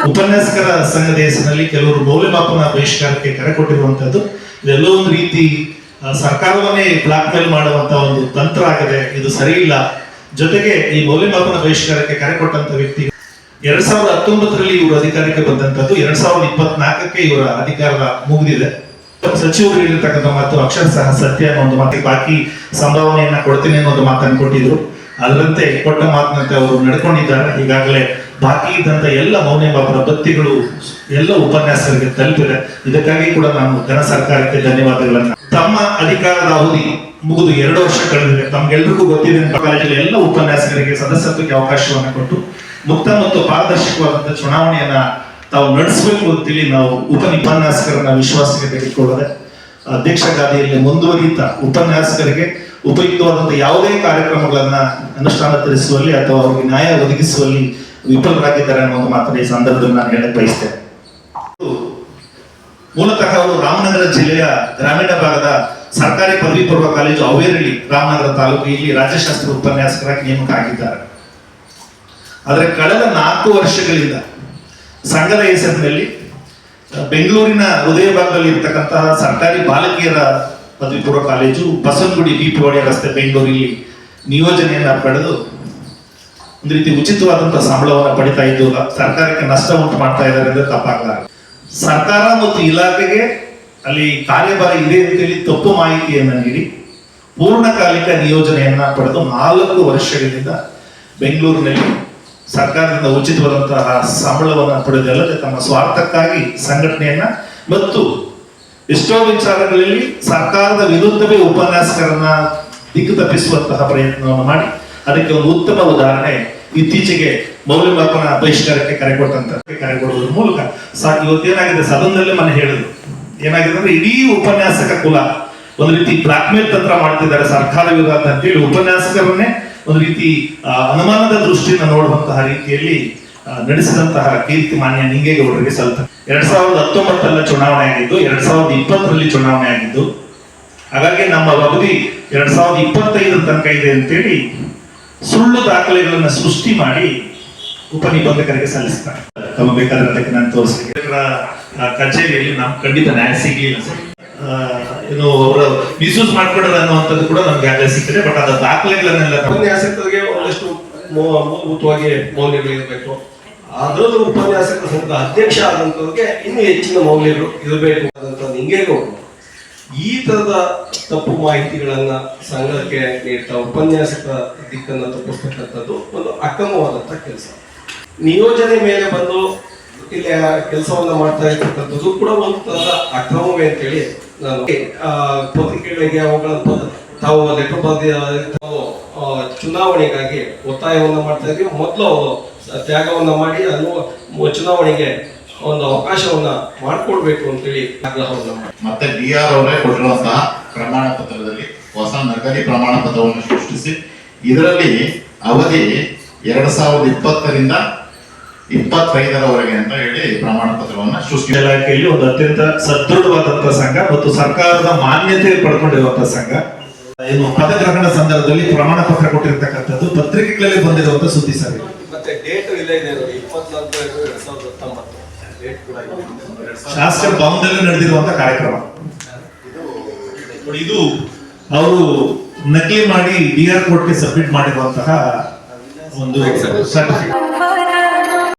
ಉಪನ್ಯಾಸಕರ ಸಂಘದ ಹೆಸರಿನಲ್ಲಿ ಕೆಲವರು ಮೌಲ್ಯಮಾಪನ ಬಹಿಷ್ಕಾರಕ್ಕೆ ಕರೆ ಕೊಟ್ಟಿರುವಂತದ್ದು ಇದೆಲ್ಲೋ ಒಂದು ರೀತಿ ಸರ್ಕಾರವನ್ನೇ ಬ್ಲಾಕ್ ಮೇಲ್ ಮಾಡುವಂತ ಒಂದು ತಂತ್ರ ಆಗಿದೆ. ಇದು ಸರಿ ಇಲ್ಲ. ಜೊತೆಗೆ ಈ ಮೌಲ್ಯಮಾಪನ ಬಹಿಷ್ಕಾರಕ್ಕೆ ಕರೆ ಕೊಟ್ಟಂತ ವ್ಯಕ್ತಿ 2019ರಲ್ಲಿ ಇವರು ಅಧಿಕಾರಕ್ಕೆ ಬಂದಂತದ್ದು, 2024ಕ್ಕೆ ಇವರ ಅಧಿಕಾರದ ಮುಗಿದಿದೆ. ಸಚಿವರು ಹೇಳಿರ್ತಕ್ಕಂಥ ಮಾತು ಅಕ್ಷರಶಃ ಸತ್ಯ ಅನ್ನೋ ಒಂದು ಮಾತಿಗೆ ಬಾಕಿ ಸಂಭಾವನೆಯನ್ನ ಕೊಡ್ತೀನಿ ಅನ್ನೋ ಒಂದು ಮಾತನ್ನು ಕೊಟ್ಟಿದ್ರು. ಅದರಂತೆ ಕೊಟ್ಟ ಮಾತಿನಂತೆ ಅವರು ನಡ್ಕೊಂಡಿದ್ದಾರೆ. ಈಗಾಗಲೇ ಬಾಕಿ ಇದ್ದಂತ ಎಲ್ಲ ಮೌಲ್ಯಮಾಪನ ಬತ್ತಿಗಳು ಎಲ್ಲ ಉಪನ್ಯಾಸಕರಿಗೆ ತಲುಪಿದೆ. ಇದಕ್ಕಾಗಿ ಕೂಡ ನಾನು ಜನ ಸರ್ಕಾರಕ್ಕೆ ಧನ್ಯವಾದಗಳನ್ನ. ತಮ್ಮ ಅಧಿಕಾರದ ಅವಧಿ ಮುಗಿದು 2 ವರ್ಷ ಕಳೆದಿದೆ. ತಮ್ಗೆಲ್ರಿಗೂ ಗೊತ್ತಿದೆ, ಕಾಲೇಜಲ್ಲಿ ಎಲ್ಲ ಉಪನ್ಯಾಸಕರಿಗೆ ಸದಸ್ಯತ್ವಕ್ಕೆ ಅವಕಾಶವನ್ನು ಕೊಟ್ಟು ಮುಕ್ತ ಮತ್ತು ಪಾರದರ್ಶಕವಾದಂತಹ ಚುನಾವಣೆಯನ್ನ ತಾವು ನಡೆಸಬೇಕು ಅಂತೇಳಿ ನಾವು ಉಪನ್ಯಾಸಕರನ್ನ ವಿಶ್ವಾಸಕ್ಕೆ ತೆಗೆದುಕೊಳ್ಳದೆ ಅಧ್ಯಕ್ಷ ಗಾದಿಯಲ್ಲಿ ಮುಂದುವರಿಯುತ್ತ ಉಪನ್ಯಾಸಕರಿಗೆ ಉಪಯುಕ್ತವಾದಂತಹ ಯಾವುದೇ ಕಾರ್ಯಕ್ರಮಗಳನ್ನ ಅನುಷ್ಠಾನ ತರಿಸುವಲ್ಲಿ ಅಥವಾ ಅವರಿಗೆ ನ್ಯಾಯ ಒದಗಿಸುವಲ್ಲಿ ವಿಫಲರಾಗಿದ್ದಾರೆ ಅನ್ನೋ ಒಂದು ಮಾತನ್ನ ಈ ಸಂದರ್ಭದಲ್ಲಿ ನಾನು ಹೇಳಕ್ ಬಯಸ್ತೇನೆ. ಮೂಲತಃ ಅವರು ರಾಮನಗರ ಜಿಲ್ಲೆಯ ಗ್ರಾಮೀಣ ಭಾಗದ ಸರ್ಕಾರಿ ಪದವಿ ಪೂರ್ವ ಕಾಲೇಜು ಅವೇರಳ್ಳಿ ರಾಮನಗರ ತಾಲೂಕು ಇಲ್ಲಿ ರಾಜ್ಯಶಾಸ್ತ್ರ ಉಪನ್ಯಾಸಕರಾಗಿ ನೇಮಕ ಆಗಿದ್ದಾರೆ. ಆದರೆ ಕಳೆದ 4 ವರ್ಷಗಳಿಂದ ಸಂಘದ ಹೆಸರಿನಲ್ಲಿ ಬೆಂಗಳೂರಿನ ಹೃದಯ ಭಾಗದಲ್ಲಿ ಇರ್ತಕ್ಕಂತಹ ಸರ್ಕಾರಿ ಬಾಲಕಿಯರ ಪದವಿ ಪೂರ್ವ ಕಾಲೇಜು ಬಸವನಗುಡಿ ಬಿಪಿವಾಡಿ ರಸ್ತೆ ಬೆಂಗಳೂರಲ್ಲಿ ನಿಯೋಜನೆಯನ್ನ ಪಡೆದು ಒಂದು ರೀತಿ ಉಚಿತವಾದಂತಹ ಸಂಬಳವನ್ನು ಪಡಿತಾ ಇದ್ದು ಸರ್ಕಾರಕ್ಕೆ ನಷ್ಟ ಉಂಟು ಮಾಡ್ತಾ ಇದ್ದಾರೆ ಅಂದ್ರೆ ತಪ್ಪಾಗಲಾರದು. ಸರ್ಕಾರ ಮತ್ತು ಇಲಾಖೆಗೆ ಅಲ್ಲಿ ಕಾರ್ಯಭಾರ ಇದೆ ಅಂತೇಳಿ ತಪ್ಪು ಮಾಹಿತಿಯನ್ನ ನೀಡಿ ಪೂರ್ಣಕಾಲಿಕ ನಿಯೋಜನೆಯನ್ನ ಪಡೆದು 4 ವರ್ಷಗಳಿಂದ ಬೆಂಗಳೂರಿನಲ್ಲಿ ಸರ್ಕಾರದಿಂದ ಉಚಿತವಾದಂತಹ ಸಂಬಳವನ್ನು ಪಡೆದಲ್ಲದೆ ತಮ್ಮ ಸ್ವಾರ್ಥಕ್ಕಾಗಿ ಸಂಘಟನೆಯನ್ನ ಮತ್ತು ಎಷ್ಟೋ ವಿಚಾರಗಳಲ್ಲಿ ಸರ್ಕಾರದ ವಿರುದ್ಧವೇ ಉಪನ್ಯಾಸಕರನ್ನ ದಿಕ್ಕು ತಪ್ಪಿಸುವಂತಹ ಪ್ರಯತ್ನವನ್ನು ಮಾಡಿ ಅದಕ್ಕೆ ಒಂದು ಉತ್ತಮ ಉದಾಹರಣೆ ಇತ್ತೀಚೆಗೆ ಮೌಲ್ಯಮಾಪನ ಬಹಿಷ್ಕಾರಕ್ಕೆ ಕರೆ ಕೊಡುವುದರ ಮೂಲಕ ಇವತ್ತೇನಾಗಿದೆ ಸದನದಲ್ಲೇ ಮನೆ ಹೇಳಿದ್ರು ಏನಾಗಿದೆ ಅಂದ್ರೆ ಇಡೀ ಉಪನ್ಯಾಸಕ ಕುಲ ಒಂದು ರೀತಿ ಬ್ಲಾಕ್ ಮೇಲ್ ತಂತ್ರ ಮಾಡ್ತಿದ್ದಾರೆ ಸರ್ಕಾರ ವಿರೋಧ ಅಂತೇಳಿ ಉಪನ್ಯಾಸಕರನ್ನೇ ಒಂದು ರೀತಿ ಅನುಮಾನದ ದೃಷ್ಟಿಯಿಂದ ನೋಡುವಂತಹ ರೀತಿಯಲ್ಲಿ ನಡೆಸಿದಂತಹ ಕೀರ್ತಿ ಮಾನ್ಯ ನಿಂಗೇಗೌಡರಿಗೆ ಸಲ್ತ. 2019 ಚುನಾವಣೆ ಆಗಿದ್ದು 2020ರಲ್ಲಿ ಚುನಾವಣೆ ಆಗಿದ್ದು, ಹಾಗಾಗಿ ನಮ್ಮ ಅವಧಿ 2025 ತನಕ ಇದೆ ಅಂತೇಳಿ ಸುಳ್ಳು ದಾಖಲೆಗಳನ್ನ ಸೃಷ್ಟಿ ಮಾಡಿ ಉಪನಿಬಂಧಕರಿಗೆ ಸಲ್ಲಿಸ್ತಾರೆ. ತಮ್ಮ ಬೇಕಾದ್ರೆ ಅದಕ್ಕೆ ನಾನು ತೋರಿಸ್ಲಿಕ್ಕೆ ಕಚೇರಿಯಲ್ಲಿ ನಮ್ಗೆ ಖಂಡಿತ ನ್ಯಾಯ ಸಿಗ್ಲಿಲ್ಲ ಸರ್. ಏನು ಅವರು ಮಿಸ್ಯೂಸ್ ಮಾಡ್ಕೊಂಡ್ರೆ ಅನ್ನುವಂಥದ್ದು ಕೂಡ ನಮ್ಗೆ ಯಾವ್ದು ಸಿಕ್ಕಿದೆ. ಬಟ್ ಅದ ದಾಖಲೆಗಳನ್ನೆಲ್ಲ ಉಪನ್ಯಾಸಕರಿಗೆ ಒಂದಷ್ಟು ಮೂಲಭೂತವಾಗಿ ಮೌಲ್ಯಗಳಿರಬೇಕು. ಅದರಲ್ಲೂ ಉಪನ್ಯಾಸಕರ ಸಂಘದ ಅಧ್ಯಕ್ಷ ಆದಂತವ್ರಿಗೆ ಇನ್ನೂ ಹೆಚ್ಚಿನ ಮೌಲ್ಯಗಳು ಇರಬೇಕು ಅಂತ ನಿಂಗೇಗೌಡರು ಈ ತರದ ತಪ್ಪು ಮಾಹಿತಿಗಳನ್ನ ಸಂಘಕ್ಕೆ ನೀಡ್ತಾ ಉಪನ್ಯಾಸಕರ ದಿಕ್ಕನ್ನು ತಪ್ಪಿಸ್ತಕ್ಕಂಥದ್ದು ಒಂದು ಅಕ್ರಮವಾದಂತ ಕೆಲಸ. ನಿಯೋಜನೆ ಮೇಲೆ ಬಂದು ಇಲ್ಲಿ ಕೆಲಸವನ್ನ ಮಾಡ್ತಾ ಇರ್ತಕ್ಕಂಥದ್ದು ಕೂಡ ಒಂದು ತರದ ಅಕ್ರಮವೇ ಅಂತೇಳಿ ನಾನು ಪತ್ರಿಕೆಗಳಿಗೆ ಅವುಗಳ ತಾವು ಲೆಕ್ಕ ತಾವು ಚುನಾವಣೆಗಾಗಿ ಒತ್ತಾಯವನ್ನ ಮಾಡ್ತಾ ಇದ್ವಿ. ಮೊದಲು ಅವರು ತ್ಯಾಗವನ್ನ ಮಾಡಿ ಚುನಾವಣೆಗೆ ಒಂದು ಅವಕಾಶವನ್ನ ಮಾಡಿಕೊಡ್ಬೇಕು ಅಂತೇಳಿ ಆಗ್ರಹವನ್ನ ಮಾಡಿ ಮತ್ತೆ BR ಅವರೇ ಕೊಟ್ಟಿರುವಂತಹ ಪ್ರಮಾಣ ಪತ್ರದಲ್ಲಿ ಹೊಸ ನಕಲಿ ಪ್ರಮಾಣ ಪತ್ರವನ್ನು ಸೃಷ್ಟಿಸಿ ಇದರಲ್ಲಿ ಅವಧಿ 2020ರಿಂದ 25ರವರೆಗೆ ಅಂತ ಹೇಳಿ ಪ್ರಮಾಣ ಪತ್ರವನ್ನು ಸೃಷ್ಟಿ. ಇಲಾಖೆಯಲ್ಲಿ ಒಂದು ಅತ್ಯಂತ ಸದೃಢವಾದಂತಹ ಸಂಘ ಮತ್ತು ಸರ್ಕಾರದ ಮಾನ್ಯತೆ ಪಡ್ಕೊಂಡಿರುವಂತಹ ಸಂಘ. ಏನು ಪದಗ್ರಹಣ ಸಂದರ್ಭದಲ್ಲಿ ಪ್ರಮಾಣ ಪತ್ರ ಕೊಟ್ಟಿರ್ತಕ್ಕಂಥದ್ದು ಪತ್ರಿಕೆಗಳಲ್ಲಿ ಬಂದಿರುವಂತಹ ಸುದ್ದಿ ಸರ್. ಮತ್ತೆ ಡೇಟ್ ಇಲ್ಲೇ ಇದೆ ನೋಡಿ 24/2019 ಡೇಟ್ ಕೂಡ ಶಾಸಕರ ಭವನದಲ್ಲಿ ನಡೆದಿರುವಂತಹ ಕಾರ್ಯಕ್ರಮ ಇದು ಅವರು ನಕಲಿ ಮಾಡಿ DR ಕೋರ್ಟ್ಗೆ ಸಬ್ಮಿಟ್ ಮಾಡಿರುವಂತಹ ಒಂದು ಸರ್ಟಿಫಿಕೇಟ್.